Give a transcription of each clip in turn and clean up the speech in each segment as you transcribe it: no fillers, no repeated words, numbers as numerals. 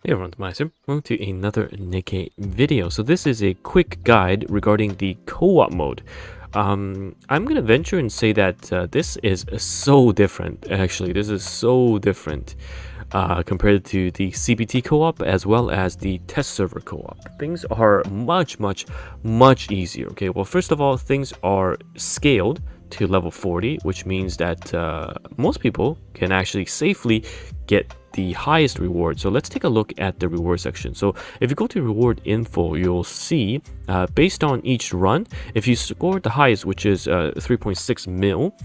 Hey everyone, TimaeuSS. Welcome to another Nikke video. So this is a quick guide regarding the co-op mode. I'm gonna venture and say that this is so different. Actually, this is so different compared to the CBT co-op as well as the test server co-op. Things are much easier. Okay, well, first of all, things are scaled to level 40, which means that most people can actually safely get the highest reward. So let's take a look at the reward section. So if you go to reward info, you'll see based on each run, if you score the highest, which is 3.6 mil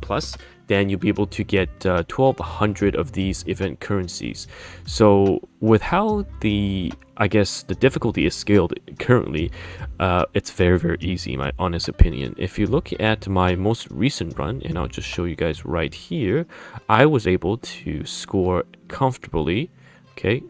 plus, then you'll be able to get 1200 of these event currencies. So with how the difficulty is scaled currently, it's very easy, in my honest opinion. If you look at my most recent run, and I'll just show you guys right here, I was able to score comfortably, okay,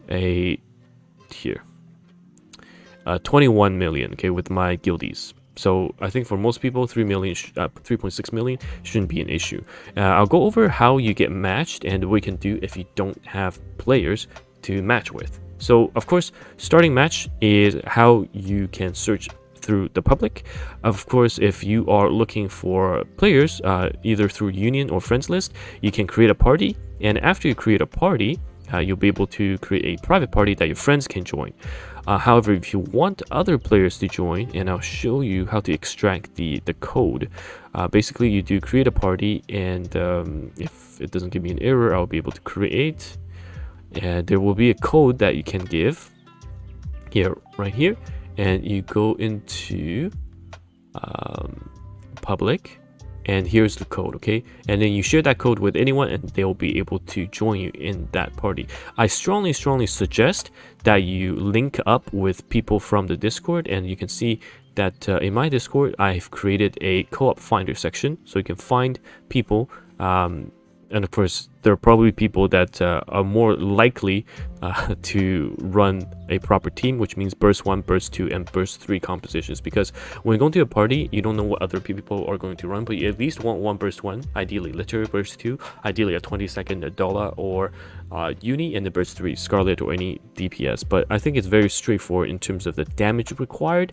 21 million, okay, with my guildies. So I think for most people, 3.6 million shouldn't be an issue. I'll go over how you get matched and what you can do if you don't have players to match with. So of course, starting match is how you can search through the public. Of course, if you are looking for players, either through union or friends list, you can create a party. And after you create a party, you'll be able to create a private party that your friends can join. However, if you want other players to join, and I'll show you how to extract the code. Basically, you do create a party, and if it doesn't give me an error, I'll be able to create. And there will be a code that you can give here, right here, and you go into public. And here's the code, okay? And then you share that code with anyone and they'll be able to join you in that party. I strongly suggest that you link up with people from the Discord, and you can see that in my Discord, I've created a co-op finder section, so you can find people. And of course, there are probably people that are more likely to run a proper team, which means burst 1, burst 2, and burst 3 compositions. Because when you go into a party, you don't know what other people are going to run, but you at least want one burst 1, ideally literary burst 2, ideally a 20-second Adola or Uni, and the burst 3, Scarlet or any DPS. But I think it's very straightforward in terms of the damage required.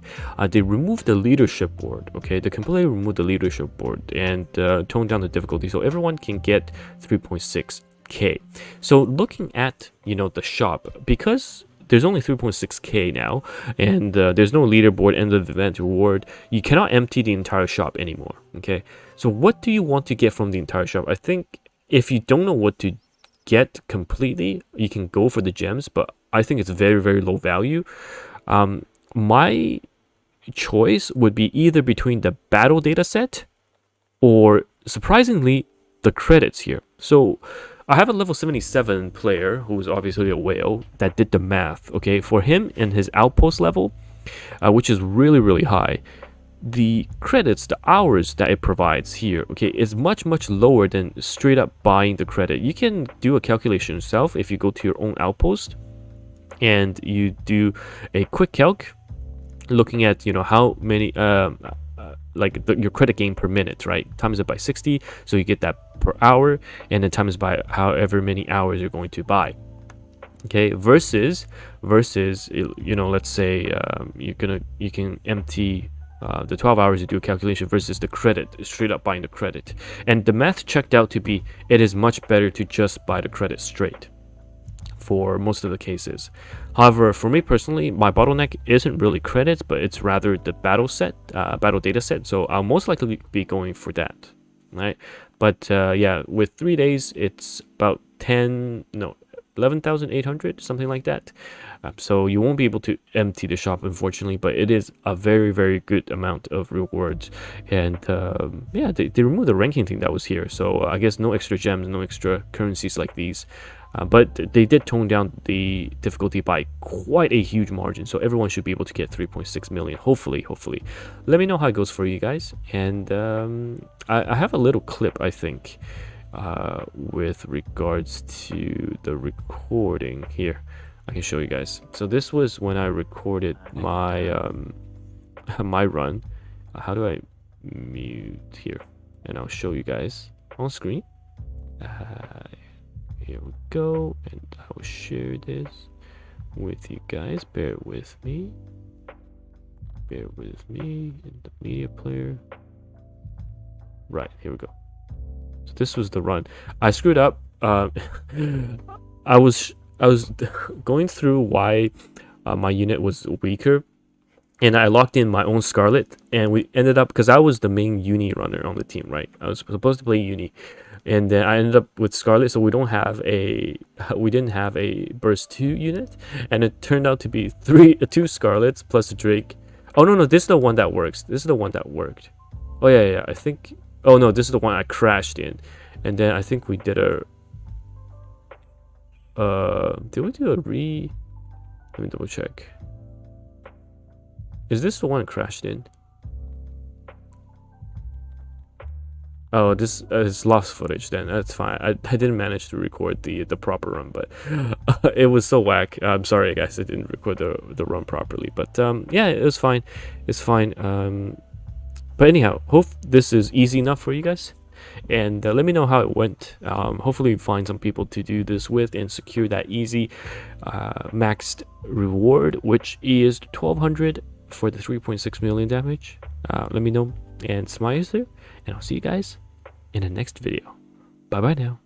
They removed the leadership board, okay? They completely removed the leadership board and toned down the difficulty, so everyone can get 3.6k. So looking at, the shop, because there's only 3.6k now, and there's no leaderboard end of the event reward, you cannot empty the entire shop anymore, okay? So what do you want to get from the entire shop? I think if you don't know what to get completely, you can go for the gems, but I think it's very low value. My choice would be either between the battle data set or, surprisingly, the credits here. So I have a level 77 player who's obviously a whale that did the math, okay? For him and his outpost level, which is really high, the credits, the hours that it provides here, okay, is much lower than straight up buying the credit. You can do a calculation yourself if you go to your own outpost and you do a quick calc looking at, how many your credit gain per minute, right? Times it by 60, so you get that per hour, and then times by however many hours you're going to buy. Okay, versus let's say you can empty the 12 hours to do a calculation versus the credit, straight up buying the credit. And the math checked out to be, it is much better to just buy the credit straight for most of the cases. However, for me personally, my bottleneck isn't really credits, but it's rather the battle data set. So I'll most likely be going for that, right? But yeah, with 3 days, it's about 11,800, something like that. So you won't be able to empty the shop, unfortunately, but it is a very good amount of rewards. And yeah, they removed the ranking thing that was here, so I guess no extra gems, no extra currencies like these. But they did tone down the difficulty by quite a huge margin, so everyone should be able to get 3.6 million, hopefully. Let me know how it goes for you guys. And I have a little clip, I think, with regards to the recording here. I can show you guys. So this was when I recorded my my run. How do I mute here? And I'll show you guys on screen. Here we go, and I will share this. with you guys. Bear with me in the media player. Right, here we go. So this was the run. I screwed up. I was going through why my unit was weaker, and I locked in my own Scarlet, and we ended up, because I was the main uni runner on the team, right? I was supposed to play uni, and then I ended up with Scarlet, so we didn't have a burst 2 unit, and it turned out to be 2 Scarlets plus a Drake. Oh no, this is the one that works. This is the one that worked. Oh yeah, I think. Oh no, this is the one I crashed in, and then I think we did a. Did we do a re? Let me double check. Is this the one I crashed in? Oh, this is lost footage. Then that's fine. I didn't manage to record the proper run, but it was so whack. I'm sorry, guys. I didn't record the run properly, but yeah, it was fine. It's fine. But anyhow, hope this is easy enough for you guys, and let me know how it went. Hopefully, find some people to do this with and secure that easy maxed reward, which is 1200 for the 3.6 million damage. Let me know, and TimaeuSS there, and I'll see you guys in the next video. Bye bye now.